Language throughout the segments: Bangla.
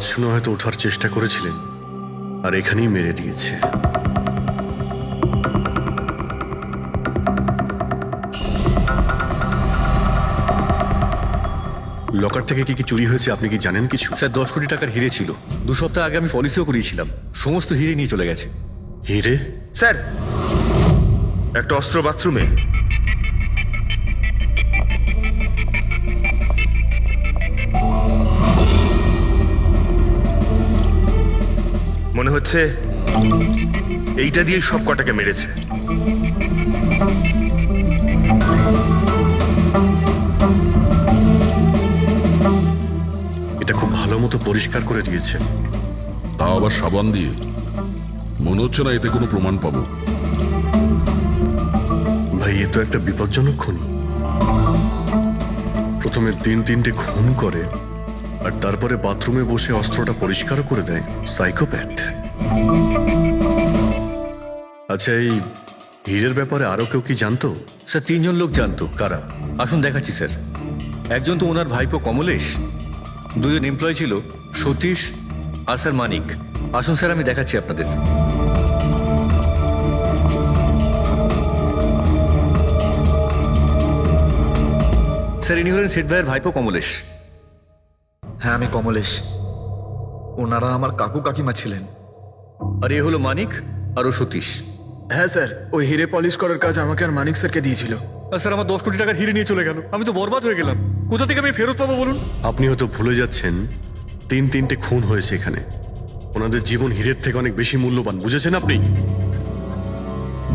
আওয়াজ শুনে হয়তো ওঠার চেষ্টা করেছিলেন আর এখানেই মেরে দিয়েছে। লকার থেকে কি কি চুরি হয়েছে আপনি কি জানেন কিছু? স্যার 10 কোটি টাকার হিরে ছিল। 2 সপ্তাহ আগে আমি পলিসিও করিয়েছিলাম, সমস্ত হিরে নিয়ে চলে গেছে। হিরে? স্যার একটা অস্ত্র বাথরুমে। মনে হচ্ছে এইটা দিয়ে সব কটাকে মেরেছে। এটা খুব ভালো মতো পরিষ্কার করে দিয়েছে। তা আবার সাবান দিয়ে। মনে হচ্ছে না এতে কোনো প্রমাণ পাবো। ভাই এ তো একটা বিপজ্জনক খুনি। প্রথমে 3-3টে খুন করে আর তারপরে বাথরুমে বসে অস্ত্রটা পরিষ্কারও করে দেয়। সাইকোপ্যাথ। আচ্ছা, এই হীরের ব্যাপারে আরো কেউ কি জানতো? স্যার 3 জন লোক জানতো। কারা? আসুন দেখাচ্ছি স্যার। একজন তো ওনার ভাইপো কমলেশ, 2 জন এমপ্লয় ছিল সতীশ আর স্যার মানিক। আসুন স্যার আমি দেখাচ্ছি আপনাদের। স্যার ইনি হলেন সেট ভাইয়ের ভাইপো কমলেশ। হ্যাঁ, আমি কমলেশ। ওনারা আমার কাকু কাকিমা ছিলেন। আর এ হলো মানিক আর ও সতীশ। হ্যাঁ স্যার, ওই হিরে পলিশ করার কাজ আমাকে আর মানিক স্যারকে দিয়েছিল। আর স্যার আমার 10 কোটি টাকার হিরে নিয়ে চলে গেল। আমি তো বরবাদ হয়ে গেলাম। কোথা থেকে আমি ফেরত পাবো বলুন? আপনি হয়তো ভুলে যাচ্ছেন 3-3টে খুন হয়েছে এখানে। ওনাদের জীবন হীরের থেকে অনেক বেশি মূল্যবান, বুঝেছেন আপনি?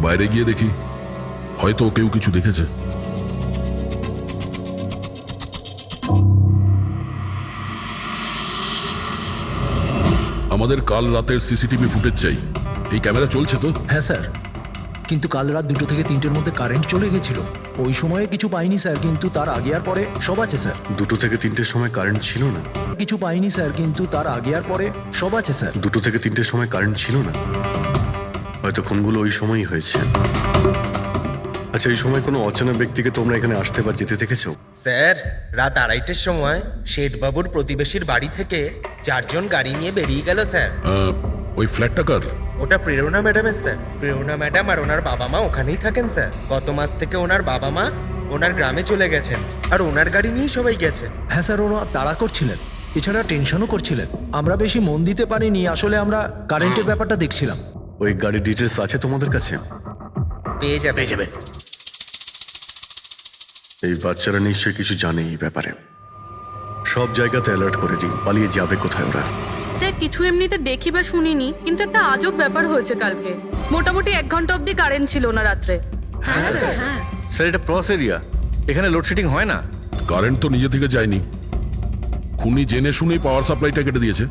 বাইরে গিয়ে দেখি, হয়তো কেউ কিছু দেখেছে। আমাদের কাল রাতের সিসিটিভি ফুটেজ চাই। এই ক্যামেরা চলছে তো? হ্যাঁ স্যার, কিন্তু কাল রাত 2 থেকে 3টের মধ্যে কারেন্ট চলে গেছিল। ওই সময়ে কিছু পাইনি স্যার, কিন্তু তার আগে আর পরে সব আছে স্যার। 2 থেকে 3টের সময় কারেন্ট ছিল না? কিছু পাইনি স্যার, কিন্তু তার আগে আর পরে সব আছে স্যার। 2 থেকে 3টের সময় কারেন্ট ছিল না? হয়তো খুনগুলো ওই সময়ই হয়েছে। আচ্ছা, এই সময় কোনো অচেনা ব্যক্তিকে তোমরা এখানে আসতে বা যেতে দেখেছো? স্যার, রাত 2:30টার সময় শেঠবাবুর প্রতিবেশীর বাড়ি থেকে 4 জন গাড়ি নিয়ে বেরিয়ে গেল স্যার। ওই ফ্ল্যাটটা কার? ওটা প্রেরণা ম্যাডামের স্যার। প্রেরণা ম্যাডাম আর ওনার বাবা মা ওখানেই থাকেন স্যার। গত মাস থেকে ওনার বাবা মা ওনার গ্রামে চলে গেছেন আর ওনার গাড়ি নিয়েই সবাই গেছে। হ্যাঁ স্যার, ওরা তাড়া করছিলেন, এছাড়া টেনশনও করছিলেন। আমরা বেশি মন দিতে পারিনি, আসলে আমরা কারেন্টের ব্যাপারটা দেখছিলাম। ওই গাড়ির ডিটেলস আছে তোমাদের কাছে? পেয়ে যাবে। এই বাচ্চারা নিশ্চয়ই কিছু জানে এই ব্যাপারে। সব জায়গাতে অ্যালার্ট করে দিই, পালিয়ে যাবে কোথায় ওরা। স্যার, কিছু এমনিতে দেখি বা শুনিনি, কিন্তু একটা আজব ব্যাপার হয়েছে কালকে। মোটামুটি 1 ঘন্টা অবধি কারেন্ট ছিল না রাত্রে। হ্যাঁ স্যার, হ্যাঁ। স্যার এটা ক্রস এরিয়া, এখানে লোডশেডিং হয় না। কারেন্ট তো নিজে থেকে যায়নি। খুনি জেনে শুনেই পাওয়ার সাপ্লাইটা কেটে দিয়েছে।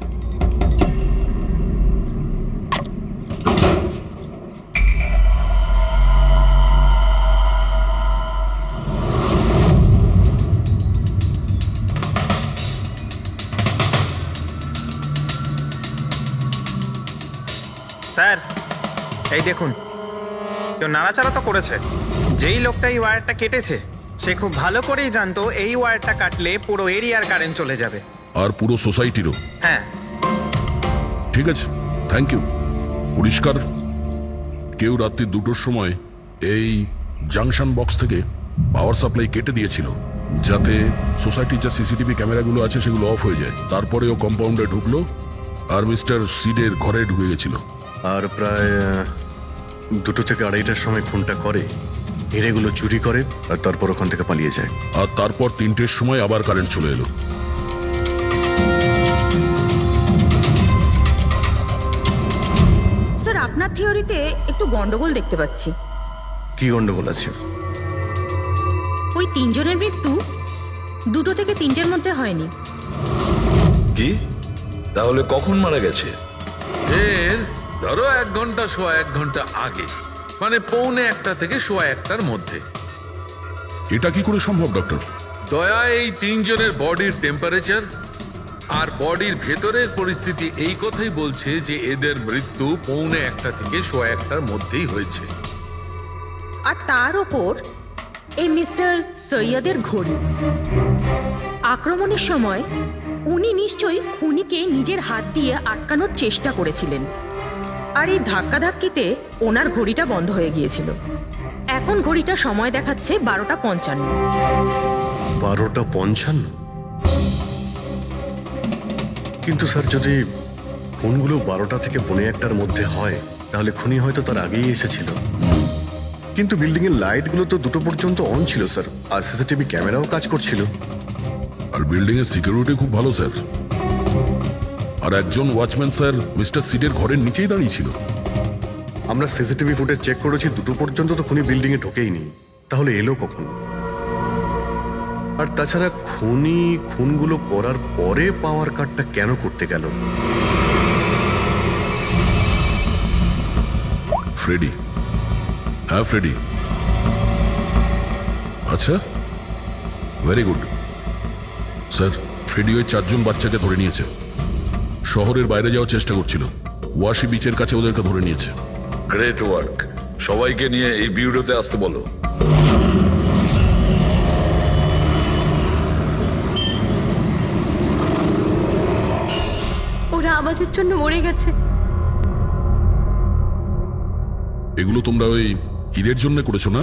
স্যার, এই দেখুন, কেউ নাড়াচাড়া তো করেছে। যেই লোকটা এই ওয়্যারটা কেটেছে সে খুব ভালো করেই জানতো এই ওয়্যারটা কাটলে পুরো এরিয়ার কারেন্ট চলে যাবে। আর পুরো সোসাইটিরও। হ্যাঁ। ঠিক আছে, থ্যাংক ইউ। পরিষ্কার, কেউ রাত্রি 2টোর সময় এই জাংশন বক্স থেকে পাওয়ার সাপ্লাই কেটে দিয়েছিল, যাতে সোসাইটির যে সিসিটিভি ক্যামেরাগুলো আছে সেগুলো অফ হয়ে যায়। তারপরে ও কম্পাউন্ডে ঢুকলো আর মিস্টার সিডের ঘরে ঢুকে গেছিল। আর প্রায় 2 থেকে 2:30টার সময় খুনটা করে, হিরেগুলো চুরি করে আর তারপর ওখান থেকে পালিয়ে যায়। আর তারপর 3টের সময় আবার কারেন্ট চলে এলো। স্যার, আপনার থিওরিতে একটু গন্ডগোল দেখতে পাচ্ছি। কি গন্ডগোল আছে? ওই 3 জনের মৃত্যু 2 থেকে 3টের মধ্যে হয়নি। কি? তাহলে কখন মারা গেছে? এর ধরো 1 ঘন্টা, 1.25 ঘন্টা আগে, মানে 1:45 থেকে 1:15টার মধ্যে। এটা কি করে সম্ভব ডক্টর? দয়া, এই 3 জনের বডির টেম্পারেচার আর বডির ভেতরের পরিস্থিতি এই কথাই বলছে যে এদের মৃত্যু 1:45 থেকে 1:15টার মধ্যেই হয়েছে। আর তার ওপর এই মিস্টার সৈয়দের ঘড়ি। আক্রমণের সময় উনি নিশ্চয়ই খুনিকে নিজের হাত দিয়ে আটকানোর চেষ্টা করেছিলেন, আর এই ধাক্কাধাক্কিতে ওনার ঘড়িটা বন্ধ হয়ে গিয়েছিল। এখন ঘড়িটা সময় দেখাচ্ছে 12:55। 12:55? কিন্তু স্যার, যদি খুনগুলো 12টা থেকে 1:15টার মধ্যে হয় তাহলে খুনি হয়তো তার আগেই এসেছিল। কিন্তু বিল্ডিং এর লাইটগুলো তো 2টো পর্যন্ত অন ছিল স্যার, আর সিসিটিভি ক্যামেরাও কাজ করছিল। আর বিল্ডিং এর সিকিউরিটি খুব ভালো স্যার। আর একজন ওয়াচম্যান স্যার মিস্টার সিডের ঘরের নিচেই দাঁড়িয়ে ছিল। আমরা সিসিটিভি ফুটেজ চেক করেছি, 2টো পর্যন্ত তো খুনি বিল্ডিং এ ঢোকেইনি, তাহলে এলো কখন? আর তাছাড়া খুনি খুনগুলো করার পরে পাওয়ার কার্ডটা কেন করতে গেল? ফ্রেডি, হ্যাঁ ফ্রেডি। আচ্ছা, ভেরি গুড স্যার। ফ্রেডি ওই 4জন বাচ্চাকে ধরে নিয়েছে। শহরের বাইরে যাওয়ার চেষ্টা করছিল, ওয়াশি বিচের কাছে ওদেরকে ধরে নিয়েছে। Great work. সবাইকে নিয়ে এই বিউরোতে আসতে বলো। ওরা আমাদের জন্য মরে গেছে। এগুলো তোমরা ওই ঈদের জন্য করেছো না?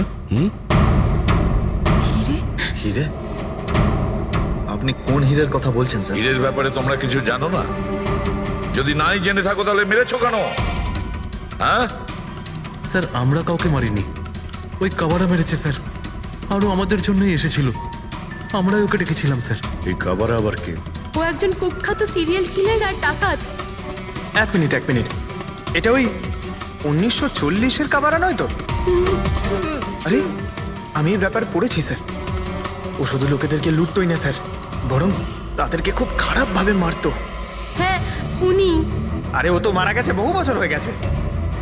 হিরে? আপনি কোন হীরের কথা বলছেন স্যার? হীরের ব্যাপারে তোমরা কিছু জানো না? যদি নাই জেনে থাকো তাহলে মেরেছো কেন? হ্যাঁ স্যার, আমরা কাউকে মারিনি, ওই কাবারা মেরেছে স্যার। আরও আমাদের জন্যই এসেছিল, আমরাই ওকে ডেকেছিলাম স্যার। এই কাবারা আবার কে? ও একজন কুখ্যাত সিরিয়াল কিলার আর ডাকাত। এক মিনিট, এটা ওই 1940-এর কাবারা নয় তো? আরে, আমি এই ব্যাপার পড়েছি স্যার। ও শুধু লোকেদেরকে লুটতোই না স্যার, বরং তাদেরকে খুব খারাপভাবে মারতো। হ্যাঁ, উনি। আরে, ও তো মারা গেছে, বহু বছর হয়ে গেছে।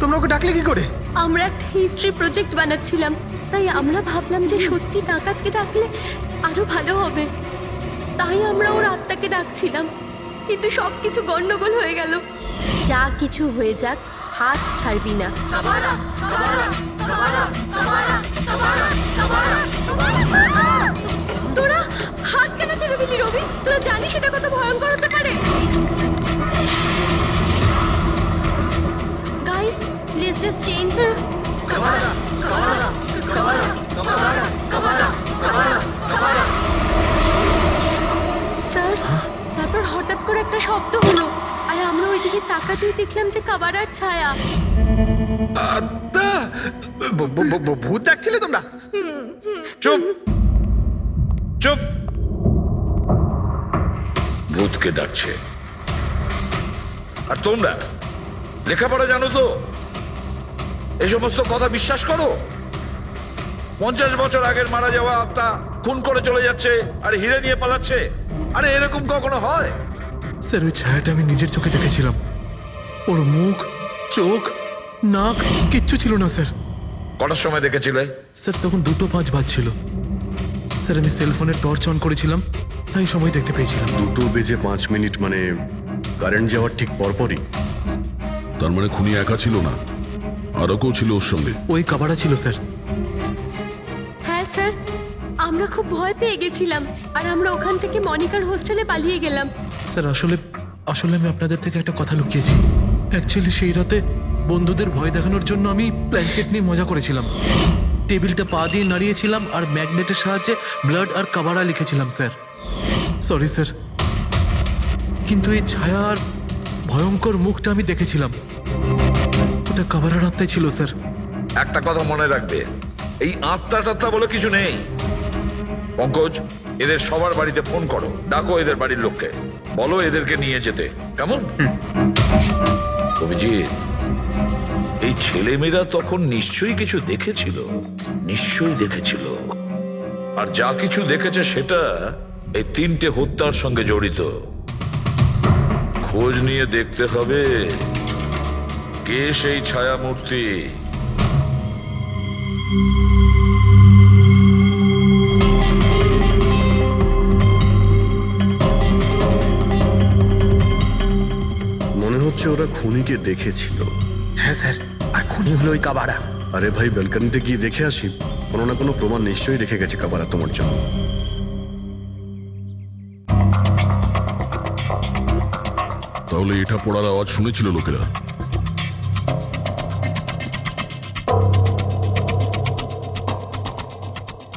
তোমরা ওকে ডাকলে কি করে? আমরা একটা হিস্ট্রি প্রজেক্ট বানাচ্ছিলাম, তাই আমরা ভাবলাম যে সত্যি ডাকাতকে ডাকলে আরো ভালো হবে। তাই আমরা ওর আত্মাকে ডাকছিলাম, কিন্তু সবকিছু গন্ডগোল হয়ে গেল। যা কিছু হয়ে যাক, হাত ছাড়বি না। তোরা হাত কেন ছেড়ে দিলি রবি? তোরা জানিস এটা কত ভয়ঙ্কর হতে পারে? Guys, let's just change. Sir, তারপর হঠাৎ করে একটা শব্দ হলো, আর আমরা ওইদিকে তাকাতেই দেখলাম যে কাবারার ছায়া। ভূত ডাকছিলে তোমরা? চুপ চুপ। ভূতকে ডাকছে। আর তোমরা লেখাপড়া জানো তো? এই সমস্ত কথা বিশ্বাস করো? 50 বছর আগের মারা যাওয়া আত্মা খুন করে চলে যাচ্ছে আর হিরে নিয়ে পালাচ্ছে। আরে, এরকম কখনো হয়? স্যার, ওই ছায়াটা আমি নিজের চোখে দেখেছিলাম। ওর মুখ, চোখ, নাক কিচ্ছু ছিল না স্যার। কটার সময় দেখেছিলে? স্যার, তখন 2:05 বাজছিল। স্যার, আমি সেলফোনের টর্চ অন করেছিলাম, তাই সময় দেখতে পেয়েছিলাম। 2:05 মানে কারেন্ট যাওয়ার ঠিক পরপরই। তার মানে খুনি একা ছিল না, আরও কেউ ছিল ওর সঙ্গে। ওই কাবারা ছিল স্যার। হ্যাঁ স্যার, আমরা খুব ভয় পেয়ে গেছিলাম, আর আমরা ওখান থেকে মনিকার হোস্টেলে পালিয়ে গেলাম। স্যার, আসলে আমি আপনাদের থেকে একটা কথা লুকিয়েছি। অ্যাকচুয়ালি সেই রাতে বন্ধুদের ভয় দেখানোর জন্য আমি প্ল্যানচেট নিয়ে মজা করেছিলাম। টেবিলটা পা দিয়ে নাড়িয়েছিলাম আর ম্যাগনেটের সাহায্যে ব্লাড আর কাবারা লিখেছিলাম স্যার। সরি স্যার, কিন্তু এই ছায়া আর ভয়ঙ্কর মুখটা আমি দেখেছিলাম, ওটা কাবারার আত্মাই ছিল স্যার। একটা কথা মনে রাখবে, এই আত্মা টাত্মা বলে কিছু নেই। পঙ্কজ, এদের সবার বাড়িতে ফোন করো, ডাকো এদের বাড়ির লোককে, বলো এদেরকে নিয়ে যেতে। কেমন? অভিজিৎ, এই ছেলেমেয়েরা তখন নিশ্চয়ই কিছু দেখেছিল, নিশ্চয়ই দেখেছিল। আর যা কিছু দেখেছে সেটা এই 3টে হত্যার সঙ্গে জড়িত। খোঁজ নিয়ে দেখতে হবে কে সেই ছায়ামূর্তি। মনে হচ্ছে ওরা খুনিকে দেখেছিল। হ্যাঁ স্যার, আর খুনি হলো ওই কাবারা। আরে ভাই, ব্যালকনিতে গিয়ে দেখে আসি, কোনো না কোনো প্রমাণ নিশ্চয়ই রেখে গেছে কাবারা তোমার জন্য। তাহলে এটা পড়ার আওয়াজ শুনেছিল লোকেরা।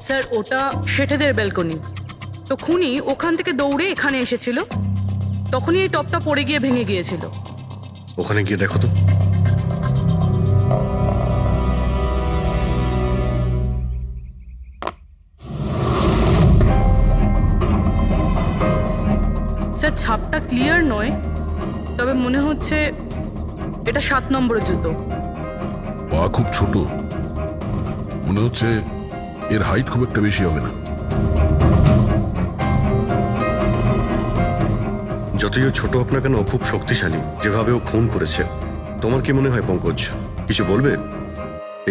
স্যার ওটা শেঠেদের ব্যালকনি, তো খুনি ওখান থেকে দৌড়ে এখানে এসেছিল, তখনই এই টপটা পড়ে গিয়ে ভেঙে গিয়েছিল। ওখানে গিয়ে দেখো তো। স্যার ছাপটা ক্লিয়ার নয়, তবে মনে হচ্ছে এটা 7 নম্বরের জুতো। পা খুব ছোট, মনে হচ্ছে এর হাইট খুব একটা বেশি হবে না। যতই ও ছোট হোক না কেন ও খুব শক্তিশালী, যেভাবে ও খুন করেছে। তোমার কি মনে হয় পঙ্কজ, কিছু বলবে?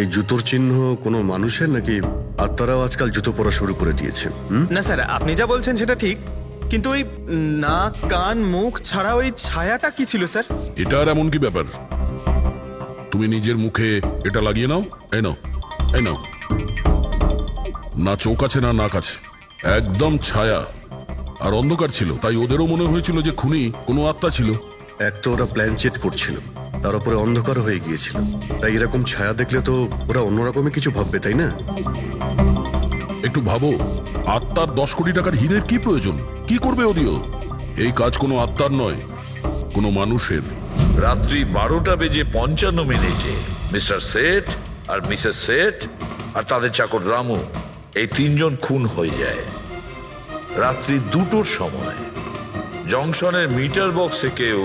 এই জুতোর চিহ্ন কোনো মানুষের নাকি আত্মারাও আজকাল জুতো পরা শুরু করে দিয়েছে? না স্যার, আপনি যা বলছেন সেটা ঠিক, কিন্তু ওই নাক কান মুখ ছাড়া ওই ছায়াটা কি ছিল স্যার? এটা আর এমন কি ব্যাপার? তুমি নিজের মুখে এটা লাগিয়ে নাও, এই নাও, এই নাও। না চোখ আছে না নাক আছে, একদম ছায়া আর অন্ধকার ছিল, তাই ওদেরও মনে হয়েছিল যে খুনি কোনো আত্মা ছিল। এক তো ওরা প্ল্যান চেট করছিল, তার উপরে অন্ধকার হয়ে গিয়েছিল, তাই এরকম ছায়া দেখলে তো ওরা অন্যরকমই কিছু ভাববে, তাই না? একটু ভাবো, আত্মার 10 কোটি টাকার হীরের কি প্রয়োজন? কি করবে ওদিও? এই কাজ কোনো আত্মার নয়, কোনো মানুষের। রাত্রি 12:55 মিস্টার সেঠ আর মিসেস সেঠ আর তাদের চাকর রামু, এই 3 জন খুন হয়ে যায়। রাত্রি 2টোর সময় জংশনের মিটার বক্স থেকেও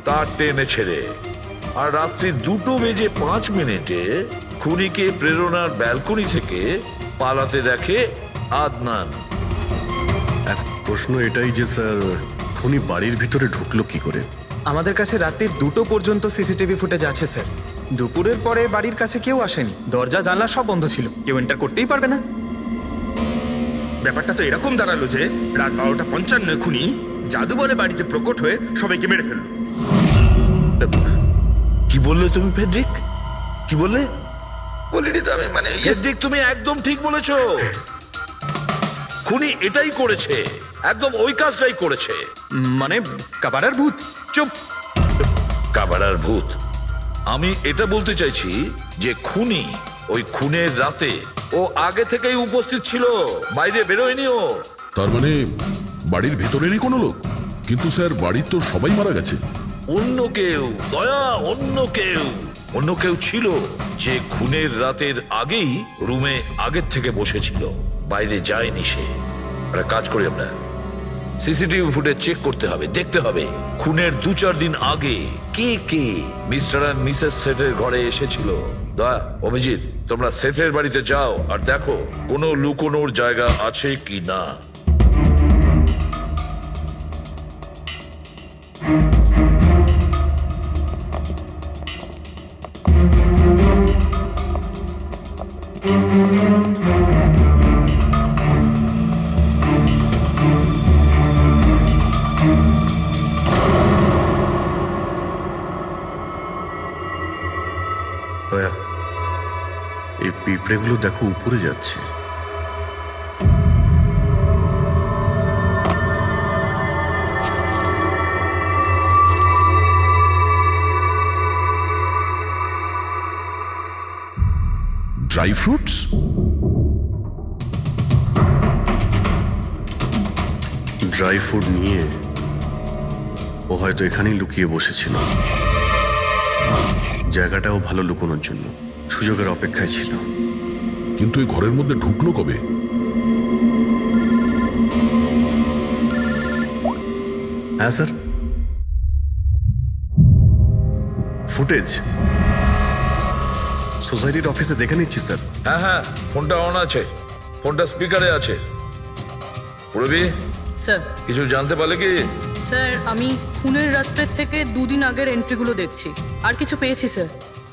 তার টেনে ছেড়ে, আর রাত্রি 2:05 খুনিকে প্রেরণার ব্যালকনি থেকে পালাতে দেখে আদনান। এক প্রশ্ন এটাই যে স্যার, খুনি বাড়ির ভিতরে ঢুকলো কি করে? আমাদের কাছে রাত্রির 2টো পর্যন্ত সিসিটিভি ফুটেজ আছে স্যার। দুপুরের পরে বাড়ির কাছে কেউ আসেনি, দরজা জানলা সব বন্ধ ছিল, কেউ এন্টার করতেই পারবে না। ব্যাপারটা তো এরকম দাঁড়ালো যে রাত 12:55 খুনি জাদুবলে বাড়িতে প্রকট হয়ে সবাইকে মেরে ফেললো। কি বললে তুমি ফেডরিক? কি বললে? বলিনি তো আমি, মানে ফেডরিক, তুমি একদম ঠিক বলেছো। খুনি এটাই করেছে, একদম ওই কাজটাই করেছে। মানে কাবারার ভূত? চুপ! কাবারার ভূত? আমি এটা বলতে চাইছি যে খুনি ওই খুনের রাতে ও আগে থেকেই উপস্থিত ছিল, বাইরে বেরোয়নি ও। তার মানে বাড়ির ভেতরেরই কোনো লোক? কিন্তু স্যার, বাড়ির তো সবাই মারা গেছে। অন্য কেউ, দয়া, অন্য কেউ ছিল যে খুনের রাতের আগেই রুমে আগের থেকে বসেছিল, বাইরে যায়নি সে। একটা কাজ করি আমরা, সিসিটিভি ফুটেজ চেক করতে হবে, দেখতে হবে খুনের 2-4 দিন আগে কে কে মিস্টার আর মিসেস সেটের ঘরে এসেছিল। দয়া, অভিজিৎ, তোমরা সেটের বাড়িতে যাও আর দেখো কোনো লুকোনোর জায়গা আছে কি না। দয়া, এই পিঁপড়েগুলো দেখো উপরে যাচ্ছে। Dry fruits? ড্রাই ফ্রুট নিয়ে ও হয়তো এখানেই লুকিয়ে বসেছিল। জায়গাটাও ভালো লুকোনোর জন্য, সুযোগের অপেক্ষায় ছিল। কিন্তু এই ঘরের মধ্যে ঢুকলো কবে? হ্যাঁ স্যার, ফুটেজ সোসাইটির অফিসে দেখে নিচ্ছি স্যার। হ্যাঁ হ্যাঁ, ফোনটা অন আছে, ফোনটা স্পিকারে আছে। পুরবি, স্যার, কিছু জানতে পারলে কি? স্যার আমি খুনের রাত্রের থেকে 2 দিন আগের এন্ট্রিগুলো দেখছি, আর কিছু পেয়েছি স্যার।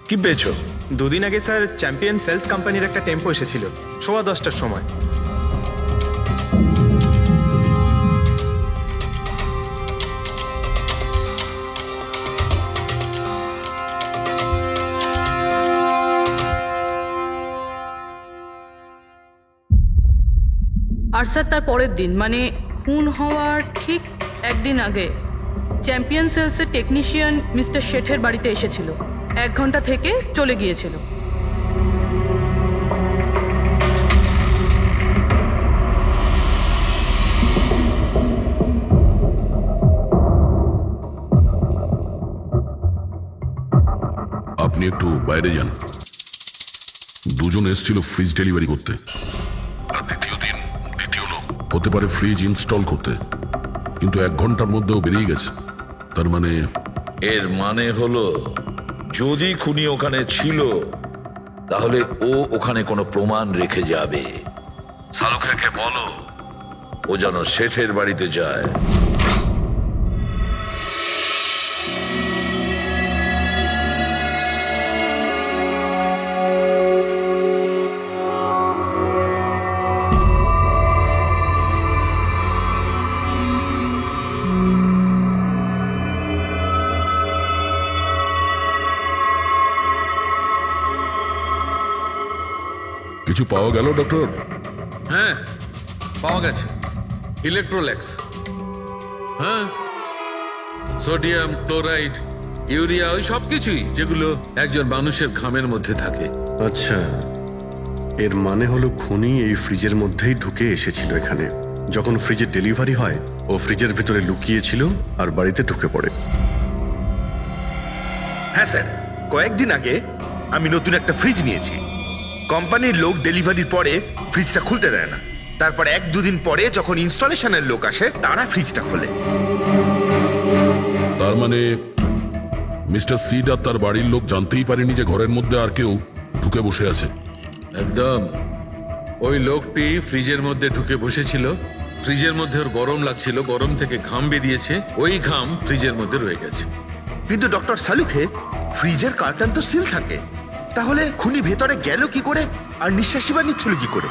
কি পেয়েছো? 2 দিন আগে স্যার চ্যাম্পিয়ন সেলস কোম্পানির একটা টেম্পো এসেছিল 10:15টার সময়। আর স্যার তার পরের দিন, মানে খুন হওয়ার ঠিক 1 দিন আগে চ্যাম্পিয়ন সেলসের টেকনিশিয়ান মিস্টার শেঠের বাড়িতে এসেছিল, 1 ঘন্টা থেকে চলে গিয়েছিল। আপনি একটু বাইরে যান। দুজন এসেছিল ফ্রিজ ডেলিভারি করতে, আর দ্বিতীয় লোক হতে পারে ফ্রিজ ইনস্টল করতে, কিন্তু 1 ঘন্টার মধ্যেও বেরিয়ে গেছে। তার মানে এর মানে হলো যদি খুনি ওখানে ছিল তাহলে ও ওখানে কোনো প্রমাণ রেখে যাবে। শালুখেরকে বলো ও যেন শেঠের বাড়িতে যায়। কিছু পাওয়া গেল ডক্টর? হ্যাঁ, পাওয়া গেছে ইলেকট্রোলেক্স। হ্যাঁ, সোডিয়াম ক্লোরাইড, ইউরিয়া, ওই সব কিছুই যেগুলো একজন মানুষের ঘামের মধ্যে থাকে। আচ্ছা, এর মানে হলো খুনি এই ফ্রিজের মধ্যেই ঢুকে এসেছিল এখানে। যখন ফ্রিজের ডেলিভারি হয় ও ফ্রিজের ভিতরে লুকিয়েছিল আর বাড়িতে ঢুকে পড়ে। হ্যাঁ স্যার, কয়েকদিন আগে আমি নতুন একটা ফ্রিজ নিয়েছি। কোম্পানির লোক ডেলিভারির পরে ফ্রিজটা খুলতে দেয় না। তারপর 1-2 দিন পরে যখন ইনস্টলেশনের লোক আসে তারা ফ্রিজটা খোলে। তার মানে মিস্টার সিড আর তার বাড়ির লোক জানতেই পারেনি যে ঘরের মধ্যে আর কেউ ঢুকে বসে আছে। একদম। ওই লোকটি ফ্রিজের মধ্যে ঢুকে বসেছিল, ফ্রিজের মধ্যে ওর গরম লাগছিল, গরম থেকে ঘাম বেরিয়েছে, ওই ঘাম ফ্রিজের মধ্যে রয়ে গেছে। কিন্তু ডক্টর শালুখে, ফ্রিজের কার্টন তো সিল থাকে, তাহলে খুনি ভেতরে গেল কি করে আর নিঃশ্বাসই বা নিচ্ছিল কি করে?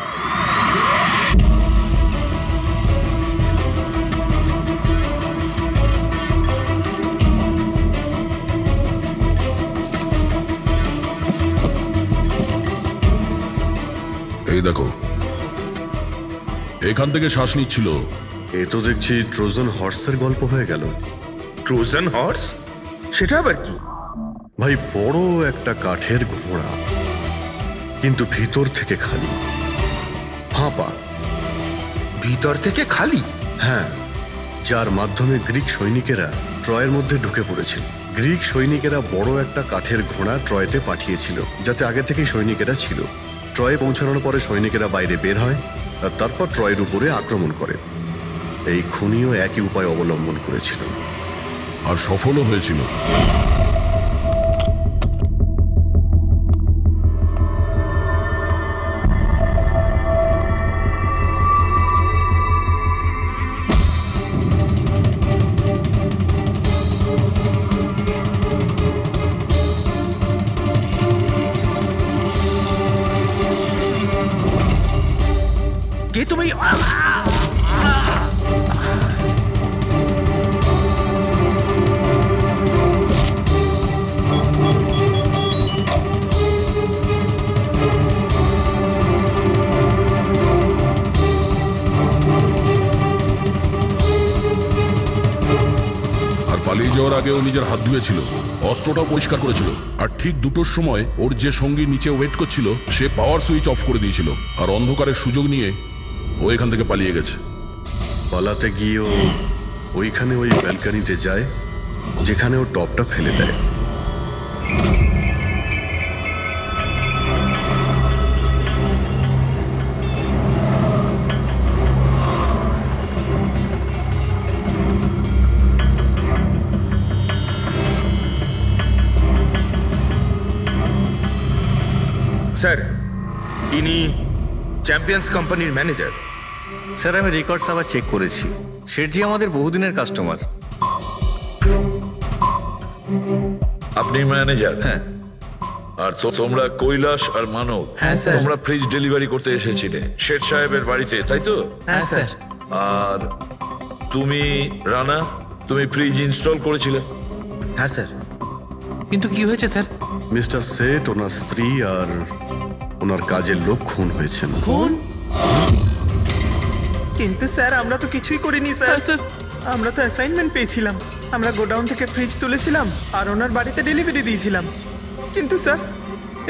এই দেখো, এখান থেকে শ্বাস নিচ্ছিল। এ তো দেখছি ট্রোজান হর্সের গল্প হয়ে গেল। Trojan horse? সেটা আবার কি? ভাই, বড় একটা কাঠের ঘোড়া, কিন্তু ভিতর থেকে খালি, ফাঁপা। ভিতর থেকে খালি? হ্যাঁ, যার মাধ্যমে গ্রিক সৈনিকেরা ট্রয়ের মধ্যে ঢুকে পড়েছিল। গ্রিক সৈনিকেরা বড় একটা কাঠের ঘোড়া ট্রয়েতে পাঠিয়েছিল, যাতে আগে থেকেই সৈনিকেরা ছিল। ট্রয়ে পৌঁছানোর পরে সৈনিকেরা বাইরে বের হয় আর তারপর ট্রয়ের উপরে আক্রমণ করে। এই খুনিও একই উপায় অবলম্বন করেছিল আর সফলও হয়েছিল। কে তুমি? পালিয়ে যাওয়ার আগে ও নিজের হাত ধুয়েছিল, অস্ত্রটাও পরিষ্কার করেছিল, আর ঠিক 2টোর সময় ওর যে সঙ্গী নিচে ওয়েট করছিল সে পাওয়ার সুইচ অফ করে দিয়েছিল, আর অন্ধকারের সুযোগ নিয়ে ও এখান থেকে পালিয়ে গেছে। পালাতে গিয়ে ও ওইখানে ওই ব্যালকানিতে যায় যেখানে ও টপটা ফেলে দেয়। স্যার, ইনি চ্যাম্পিয়ন্স কোম্পানির ম্যানেজার। স্যার, আমি রেকর্ডস আবার চেক করেছি। শেঠজি আমাদের বহুদিনের কাস্টমার। আপনি ম্যানেজার? হ্যাঁ। আর তো তোমরা কৈলাস আর মানব, হ্যাঁ, স্যার। তোমরা ফ্রিজ ডেলিভারি করতে এসেছিলে শেঠ সাহেবের বাড়িতে, তাই তো? হ্যাঁ স্যার। আর তুমি রানা, তুমি ফ্রিজ ইনস্টল করেছিলে? হ্যাঁ স্যার। কিন্তু কি হয়েছে স্যার? মিস্টার সেট, ওনার স্ত্রী আর ওনার কাজের লোক খুন হয়েছেন। খুন? কিন্তু স্যার, আমরা তো কিছুই করিনি স্যার। আমরা তো অ্যাসাইনমেন্ট পেয়েছিলাম। আমরা গোডাউন থেকে ফ্রিজ তুলেছিলাম আর ওনার বাড়িতে ডেলিভারি দিয়েছিলাম। কিন্তু স্যার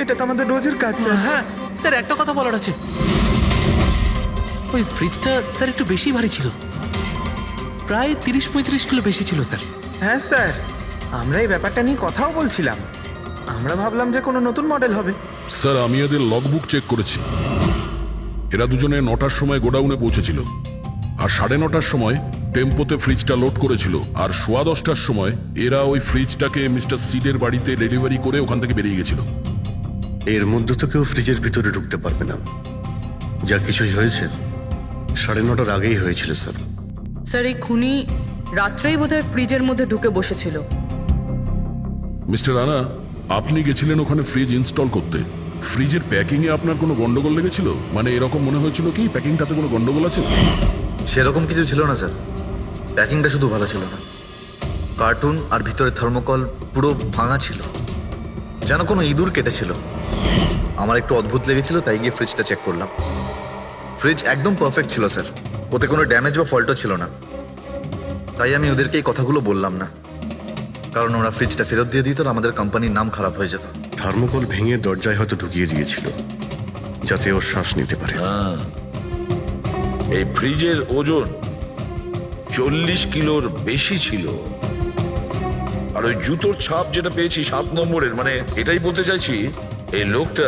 এটা তো আমাদের রোজের কাজ স্যার। হ্যাঁ স্যার, একটা কথা বলার আছে। ওই ফ্রিজটা স্যার একটু বেশি ভারী ছিল, প্রায় 30-35 কিলো বেশি ছিল স্যার। হ্যাঁ স্যার, আমরা এই ব্যাপারটা নিয়ে কথাও বলছিলাম। আমরা ভাবলাম যে কোনো নতুন মডেল হবে। স্যার, আমি এদের লগবুক চেক করেছি। এরা দুজনে 9টার সময় গোডাউনে পৌঁছেছিল, আর 9:30টার সময় টেম্পোতে ফ্রিজটা লোড করেছিল, আর 10:15টার সময় এরা ওই ফ্রিজটাকে মিস্টার সিডের বাড়িতে ডেলিভারি করে ওখান থেকে বেরিয়ে গেছিল। এর মধ্যে তো কেউ ফ্রিজের ভিতরে ঢুকতে পারবে না। যা কিছুই হয়েছে 9:30টার আগেই হয়েছিল স্যার। স্যার এই খুনি রাত্রেই বোধহয় ফ্রিজের মধ্যে ঢুকে বসেছিল। মিস্টার রানা, আপনি গেছিলেন ওখানে ফ্রিজ ইনস্টল করতে। ফ্রিজের প্যাকিংয়ে আপনার কোনো গন্ডগোল লেগেছিল? মানে এরকম মনে হয়েছিল কি প্যাকিংটাতে কোনো গন্ডগোল আছে? সেরকম কিছু ছিল না স্যার, প্যাকিংটা শুধু ভালো ছিল না, কার্টুন আর ভিতরে থার্মোকল পুরো ভাঙা ছিল, যেন কোনো ইঁদুর কেটেছিল। আমার একটু অদ্ভুত লেগেছিল, তাই গিয়ে ফ্রিজটা চেক করলাম। ফ্রিজ একদম পারফেক্ট ছিল স্যার, ওতে কোনো ড্যামেজ বা ফল্টও ছিল না। তাই আমি ওদেরকে এই কথাগুলো বললাম না, কারণ ওরা ফ্রিজটা ফেরত দিয়ে দিত আর আমাদের কোম্পানির নাম খারাপ হয়ে যেত। থার্মোকল ভেঙে দরজায় হয়তো ঢুকিয়ে দিয়েছিল, যাতে ও শ্বাস নিতে পারে। এই ফ্রিজের ওজন 40 কিলোর বেশি ছিল। আর ওই জুতোর ছাপ যেটা পেয়েছি 7 নম্বরের, মানে এটাই বলতে চাইছি এই লোকটা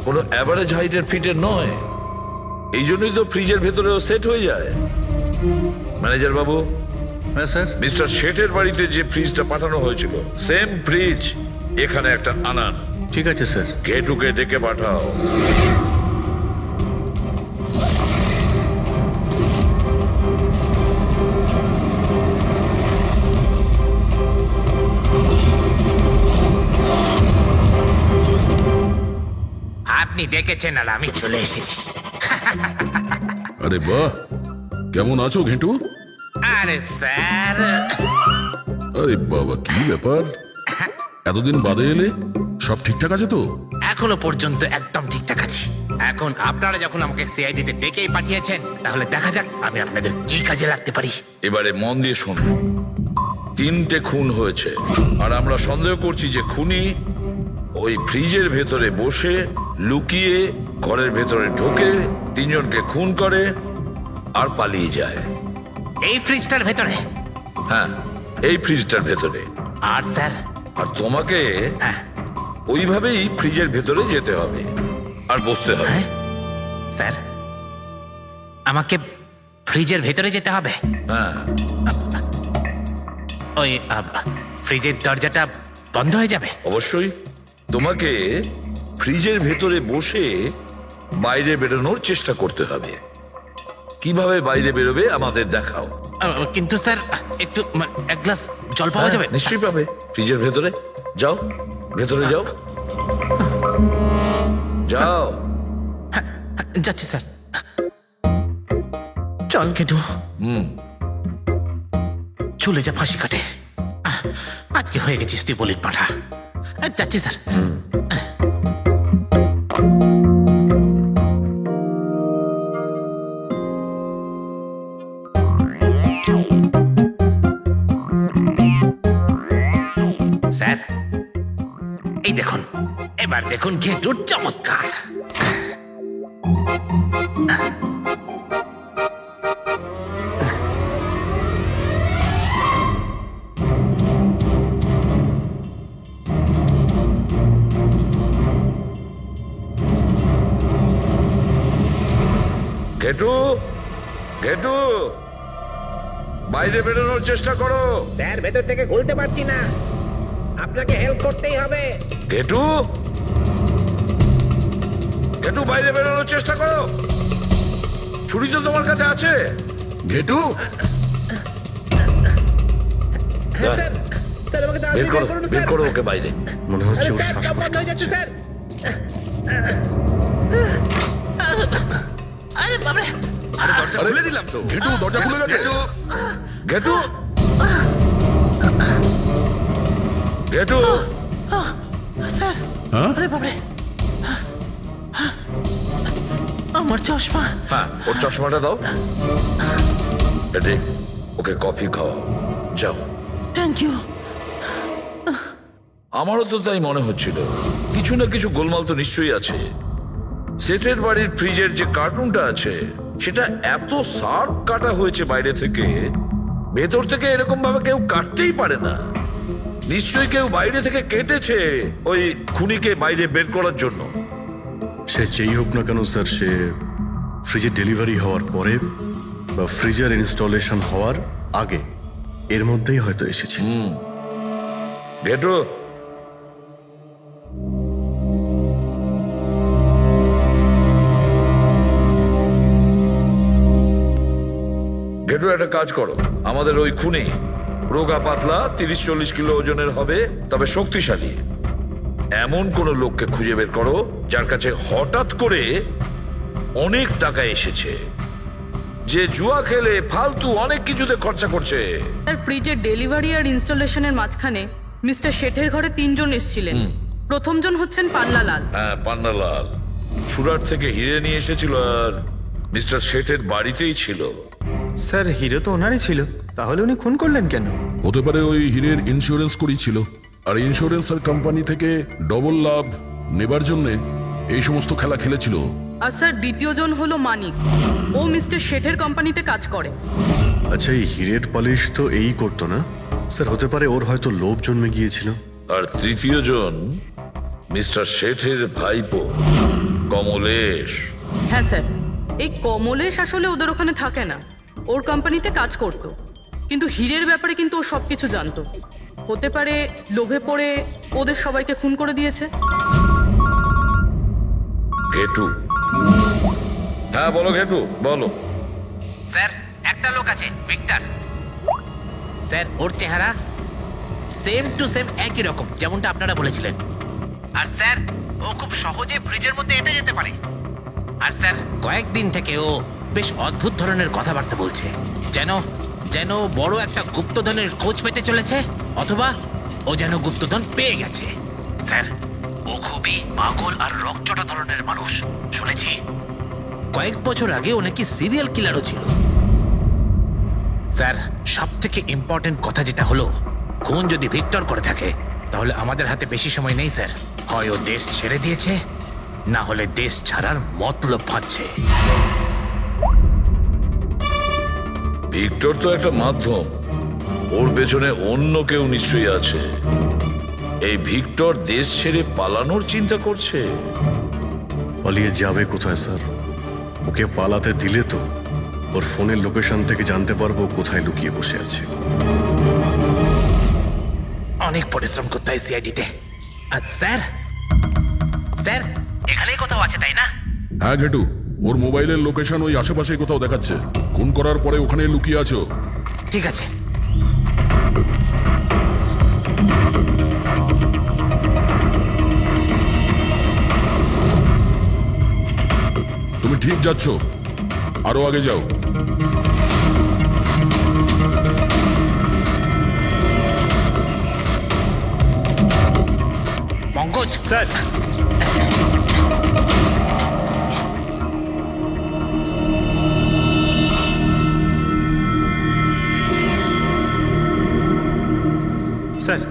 কোনো অ্যাভারেজ হাইটের ফিটের নয়। এই জন্যই তো ফ্রিজের ভেতরেও সেট হয়ে যায়। ম্যানেজার বাবু, হ্যাঁ স্যার। মিস্টার শেঠের বাড়িতে যে ফ্রিজটা পাঠানো হয়েছিল সেম ফ্রিজ এখানে একটা আনান। ঠিক আছে স্যার। গেটুকে ডেকে পাঠাও। আপনি ডেকেছেন আর আমি চলে এসেছি। আরে বাহ, কেমন আছো ঘেঁটু? আরে স্যার, আরে বাবা, কি ব্যাপার, এতদিন বাদে এলে? সব ঠিকঠাক আছে তো? এখনো পর্যন্ত একদম ঠিকঠাক আছে। এখন আপনারা যখন আমাকে সিআইডিতে ডেকেই পাঠিয়েছেন, তাহলে দেখা যাক আমি আপনাদের কি কাজে লাগতে পারি। এবারে মন দিয়ে শুনুন। 3টে খুন হয়েছে, আর আমরা সন্দেহ করছি যে খুনি ওই ফ্রিজের ভেতরে বসে লুকিয়ে ঘরের ভেতরে ঢোকে, 3 জনকে খুন করে আর পালিয়ে যায়। এই ফ্রিজটার ভেতরে? হ্যাঁ, এই ফ্রিজটার ভেতরে। আর স্যার? আর তোমাকে হ্যাঁ ওইভাবেই ফ্রিজের ভেতরে যেতে হবে আর বসতে হবে। স্যার, আমাকে ফ্রিজের ভেতরে যেতে হবে? হ্যাঁ। ওই ফ্রিজের দরজাটা বন্ধ হয়ে যাবে? অবশ্যই। তোমাকে ফ্রিজের ভেতরে বসে বাইরে বেরোনোর চেষ্টা করতে হবে। কিভাবে বাইরে বেরোবে আমাদের দেখাও। কিন্তু স্যার, একটু এক গ্লাস জল পাওয়া যাবে? নিশ্চয়ই পাবে। ফ্রিজের ভেতরে যাও, ভেতরে যাও, যাও। যাচ্ছি স্যার। চল কেটু, চলে যা ফাঁসি কাটে। আজকে হয়ে গেছিস তুই বলির পাঠা। যাচ্ছি স্যার। স্যার, এই দেখুন, এবার দেখুন ঘেটুর চমৎকার। ঘেটু, ঘেটু, বাইরে বেরোনোর চেষ্টা করো। স্যার, ভেতর থেকে খুলতে পারছি না, আপনাকে হেল্প করতেই হবে। ঘেটু, ঘেটু, বাইরে বেরোনোর চেষ্টা করো। ছুরি তো তোমার কাছে আছে। ঘেটু, স্যার, স্যার আমাকে বের করো, বের করো ওকে বাইরে। মনে হচ্ছে ওর শ্বাসকষ্ট হচ্ছে। স্যার। আরে বাবারে, দরজা খুলে দিলাম তো। ঘেটু, দরজা খুলে গেছে। ঘেটু, ঘেটু, স্যার, হ্যাঁ? আরে বাবারে, আমার চশমা। হ্যাঁ, ওর চশমাটা দাও। এটি ওকে কফি খাওয়াও। যাও। Thank you. আমারও তো তাই মনে হচ্ছিল, কিছু না কিছু গোলমাল তো নিশ্চয়ই আছে। শেঠের বাড়ির ফ্রিজের যে কার্টুনটা আছে সেটা এত শার্প কাটা হয়েছে বাইরে থেকে, ভেতর থেকে এরকম ভাবে কেউ কাটতেই পারে না। নিশ্চয়ই কেউ বাইরে থেকে কেটেছে ওই খুনিকে বাইরে বের করার জন্য। সে যেই হোক না কেন স্যার, সে ফ্রিজের ডেলিভারি হওয়ার পরে বা ফ্রিজার ইনস্টলেশন হওয়ার আগে এর মধ্যেই হয়তো এসেছে। ঘেটু, ঘেটু একটা কাজ করো, আমাদের ওই খুনি রোগা পাতলা 30-40 কিলো ওজনের হবে, তবে শক্তিশালী এমন কোন লোককে খুঁজে বের করো যার কাছে হঠাৎ করে অনেক টাকা এসেছে, যে জুয়া খেলে ফালতু অনেক কিছুতে খরচা করছে। তার ফ্রিজের ডেলিভারি আর ইনস্টলেশনের মাঝখানে মিস্টার শেঠের ঘরে 3 জন এসেছিলেন। প্রথমজন হচ্ছেন পান্নালাল। হ্যাঁ, পান্নালাল সুরাট থেকে হিরে নিয়ে এসেছিল আর মিস্টার শেঠের বাড়িতেই ছিল। স্যার হিরো তো ওনারই ছিল, তাহলে উনি খুন করলেন কেন? হতে পারে ওই হীরের ইন্স্যুরেন্স করেছিল, আর ইন্স্যুরেন্সের কোম্পানি থেকে ডবল লাভ নেবার জন্য এই সমস্ত খেলা খেলেছিল। আর স্যার দ্বিতীয়জন হলো মানিক, ও মিস্টার শেঠের কোম্পানিতে কাজ করে। আচ্ছা, এই হিরের পালিশ তো এই করতো না স্যার? হতে পারে ওর হয়তো লোভ জন্মে গিয়েছিল। আর তৃতীয় জন মিস্টার শেঠের ভাইপো কমলেশ। হ্যাঁ স্যার, এই কমলেশ আসলে ওদের ওখানে থাকে না, ওর কোম্পানিতে কাজ করত, কিন্তু হীরের ব্যাপারে কিন্তু ও সবকিছু জানতো। হতে পারে লোভে পড়ে ওদের সবাইকে খুন করে দিয়েছে। ঘেটু, হ্যাঁ বলো ঘেটু, বলো। স্যার একটা লোক আছে, ভিক্টর স্যার, ওর চেহারা সেম টু সেম একই রকম যেমনটা আপনারা বলেছিলেন। আর স্যার ও খুব সহজে ফ্রিজের মধ্যে এঁটে যেতে পারে। আর স্যার কয়েকদিন থেকে ও বেশ অদ্ভুত ধরনের কথাবার্তা বলছে, যেন যেন বড় একটা গুপ্তধনের খোঁজ পেতে চলেছে, অথবা ও যেন গুপ্তধন পেয়ে গেছে। স্যার ও খুবই পাগল আর রকচটা ধরনের মানুষ। শুনেছি কয়েক বছর আগে ও নাকি সিরিয়াল কিলারও ছিল। স্যার সব থেকে ইম্পর্টেন্ট কথা যেটা হলো, খুন যদি ভিক্টর করে থাকে তাহলে আমাদের হাতে বেশি সময় নেই স্যার। হয় ও দেশ ছেড়ে দিয়েছে, না হলে দেশ ছাড়ার মতলব ভাবছে। ভিক্টর তো একটা মাধ্যম, ওর পেছনে অন্য কেউ নিশ্চয়ই আছে। এই ভিক্টর দেশ ছেড়ে পালানোর চিন্তা করছে। পালিয়ে যাবে কোথায় স্যার? ওকে পালাতে দিলে তো ওর ফোনের লোকেশন থেকে জানতে পারবো কোথায় লুকিয়ে বসে আছে। অনেক পরিশ্রম করতে হয় সিআইডিতে। আর স্যার স্যার এখানেই কোথাও আছে তাই না? হ্যাঁ ঘেটু, ওর মোবাইলের লোকেশন ওই আশেপাশেই কোথাও দেখাচ্ছে। খুন করার পরে ওখানে লুকিয়ে আছো। ঠিক আছে। তুমি ঠিক যাচ্ছ, আরো আগে যাও। পঙ্কজ স্যার স্যার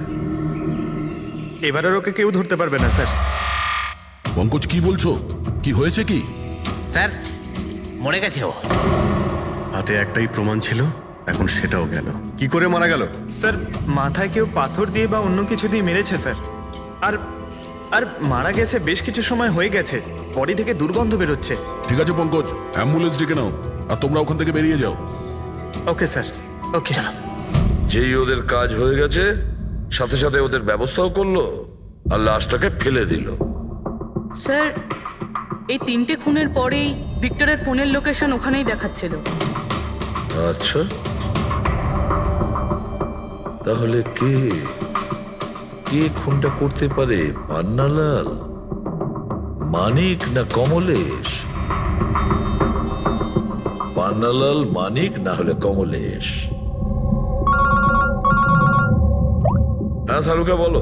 এবার আর ওকে কেউ ধরতে পারবে না স্যার। পঙ্কজ কি বলছো? কি হয়েছে কি? স্যার মরে গেছে ও। হাতে একটাই প্রমাণ ছিল, এখন সেটাও গেল। কি করে মারা গেল? স্যার মাথায় কেউ পাথর দিয়ে বা অন্য কিছু দিয়ে মেরেছে স্যার। আর আর মারা গেছে বেশ কিছু সময় হয়ে গেছে, বডি থেকে দুর্গন্ধ বেরোচ্ছে। ঠিক আছে পঙ্কজ, অ্যাম্বুলেন্স ডেকে নাও আর তোমরা ওখান থেকে বেরিয়ে যাও। ওকে স্যার, ওকে। যেই ওদের কাজ হয়ে গেছে, সাথে সাথে ওদের ব্যবস্থাও করলো আর লাশটাকে ফেলে দিল। স্যার এই 3টে খুনের পরেই ভিক্টরের ফোনের লোকেশন ওখানেই দেখাচ্ছিল। আচ্ছা, তাহলে কে কে খুনটা করতে পারে? পান্নালাল, মানিক না কমলেশ? পান্নালাল, মানিক না হলে কমলেশ। হ্যাঁ সারুকা বলো।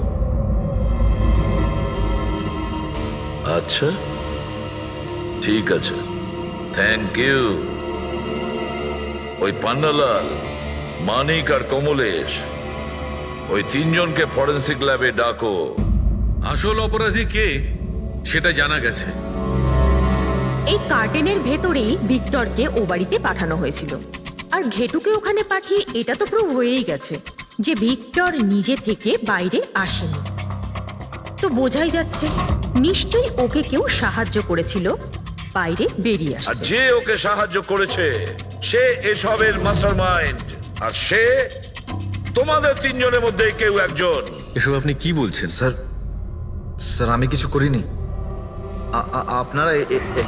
আচ্ছা ঠিক আছে, থ্যাংক ইউ। ওই পান্নালাল মানিক আর কমলেশ, ওই তিনজনকে ফরেন্সিক ল্যাবে ডাকো। আসল অপরাধী কে সেটা জানা গেছে। এই কার্টেনের ভেতরেই ভিক্টরকে ও বাড়িতে পাঠানো হয়েছিল, আর ঘেটুকে ওখানে পাঠিয়ে এটা তো প্রুভ হয়েই গেছে যে ভিক্টর নিজে থেকে বাইরে আসেনি। তো বোঝাই যাচ্ছে নিশ্চয়ই ওকে কেউ সাহায্য করেছিল বাইরে বেরিয়ে আর আসতে। যে ওকে সাহায্য করেছে সে এসবের মাস্টারমাইন্ড, আর সে তোমাদের তিনজনের মধ্যে কেউ একজন। এসব আপনি কি বলছেন স্যার স্যার আমি কিছু করিনি। আপনারা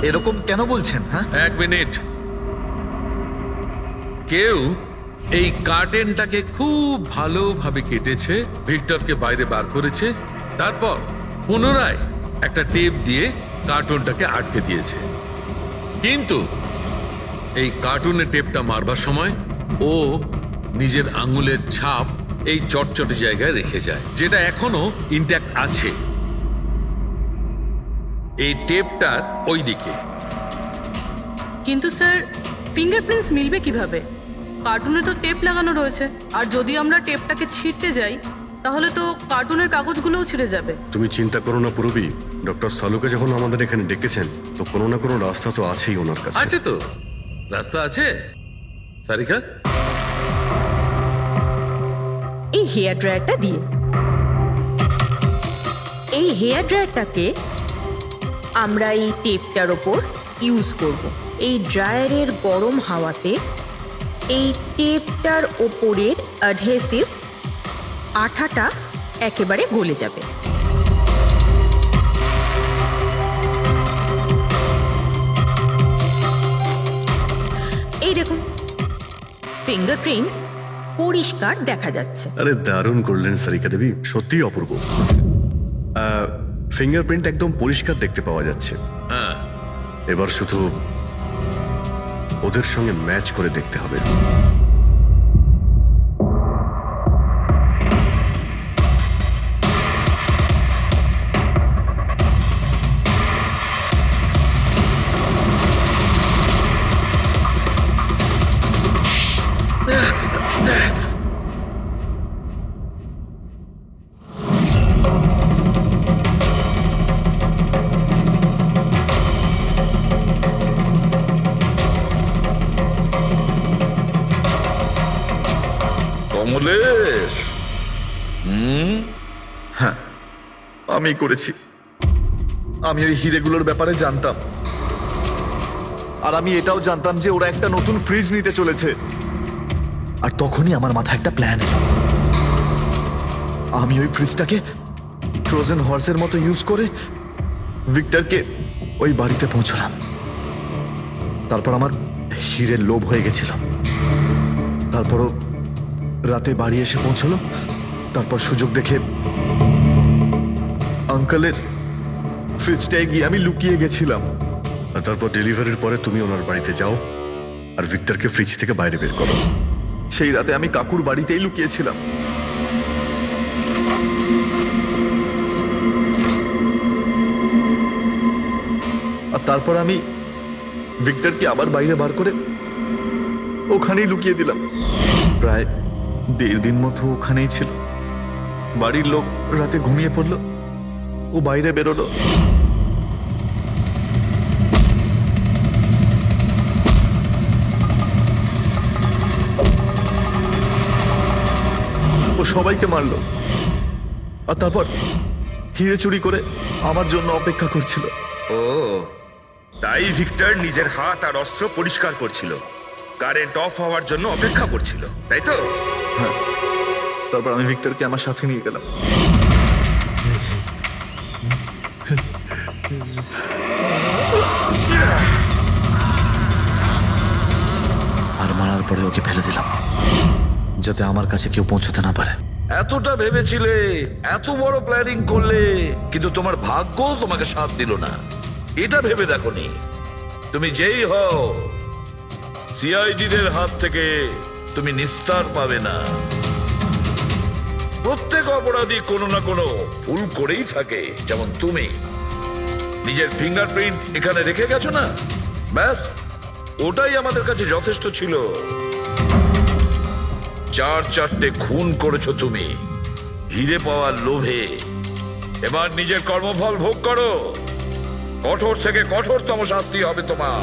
এরকম কেন বলছেন? হ্যাঁ, এক মিনিট। কেউ এই কার্টেনটাকে খুব ভালোভাবে কেটেছে, ভিক্টরকে বাইরে বার করেছে, তারপর পুনরায় একটা টেপ দিয়ে কার্টুনটাকে আটকে দিয়েছে। কিন্তু এই কার্টুনের টেপটা মারবার সময় ও নিজের আঙুলের ছাপ এই চটচটে জায়গায় রেখে যায়, যেটা এখনো ইনট্যাক্ট আছে এই টেপটার ওই দিকে। কিন্তু স্যার ফিঙ্গারপ্রিন্টস মিলবে কিভাবে? কার্টুনে তো টেপ লাগানো রয়েছে, আর যদি আমরা টেপটাকে ছিঁড়তে যাই তাহলে তো কার্টুনের কাগজগুলোও ছিঁড়ে যাবে। তুমি চিন্তা করো না পুরবী, ডক্টর সালুকে যখন আমাদের এখানে ডেকেছেন তো কোনো না কোনো রাস্তা তো আছেই ওনার কাছে। আছে তো, রাস্তা আছে। সারিকা, এই হেয়ার ড্রায়ারটা দিয়ে, এই হেয়ার ড্রায়ারটাকে আমরা এই টেপটার ওপর ইউজ করব। এই ড্রায়ারের গরম হাওয়াতে এই টেপটার ওপরের অ্যাডহেসিভ আঠাটা একেবারে গলে যাবে। এই দেখুন, ফিঙ্গারপ্রিন্টস পরিষ্কার দেখা যাচ্ছে। আরে দারুণ করলেন সারিকা দেবী, সত্যিই অপূর্ব। ফিঙ্গারপ্রিন্ট একদম পরিষ্কার দেখতে পাওয়া যাচ্ছে। হ্যাঁ, এবার শুধু ওদের সঙ্গে ম্যাচ করে দেখতে হবে। কমলেশ, হ্যাঁ আমি করেছি। আমি ওই হিরেগুলোর ব্যাপারে জানতাম, আর আমি এটাও জানতাম যে ওরা একটা নতুন ফ্রিজ নিতে চলেছে। আর তখনই আমার মাথায় একটা প্ল্যান এলো। আমি ওই ফ্রিজটাকে ফ্রোজেন হর্সের মতো ইউজ করে ভিক্টরকে ওই বাড়িতে পৌঁছলাম। তারপর আমার হিরের লোভ হয়ে গেছিল। তারপরও রাতে বাড়ি এসে পৌঁছলো। তারপর সুযোগ দেখে আঙ্কেলের ফ্রিজটায় গিয়ে আমি লুকিয়ে গেছিলাম। আর তারপর ডেলিভারির পরে তুমি ওনার বাড়িতে যাও আর ভিক্টরকে ফ্রিজ থেকে বাইরে বের করো। সেই রাতে আমি কাকুর বাড়িতেই লুকিয়েছিলাম। আর তারপর আমি ভিক্টরকে আবার বাইরে বার করে ওখানেই লুকিয়ে দিলাম। প্রায় 1.5 দিন মতো ওখানেই ছিল। বাড়ির লোক রাতে ঘুমিয়ে পড়লো, ও বাইরে বেরোলো। ও সবাইকে মারলো, আর তারপর হিরে চুরি করে আমার জন্য অপেক্ষা করছিল। ও তাই ভিক্টর নিজের হাত আর অস্ত্র পরিষ্কার করছিল, কারেন্ট অফ হওয়ার জন্য অপেক্ষা করছিল, তাই তো? হ্যাঁ, তারপর আমি ভিক্টরকে আমার সাথে নিয়ে গেলাম। আর মারার পরে ওকে ফেলে দিলাম, যাতে আমার কাছে কেউ পৌঁছতে না পারে। এতটা ভেবেছিলে, এত বড় প্ল্যানিং করলে, কিন্তু তোমার ভাগ্য তোমাকে সাথ দিল না। এটা ভেবে দেখোনি তুমি যেই হও সিআইডিদের হাত থেকে তুমি নিস্তার পাবে না। প্রত্যেক অপরাধী কোনো না কোনো ভুল করেই থাকে। যেমন তুমি নিজের ফিঙ্গারপ্রিন্ট এখানে রেখে গেছো না, ব্যাস ওটাই আমাদের কাছে যথেষ্ট ছিল। 4 খুন করেছো তুমি হিরে পাওয়ার লোভে। এবার নিজের কর্মফল ভোগ করো, কঠোর থেকে কঠোরতম শাস্তি হবে তোমার।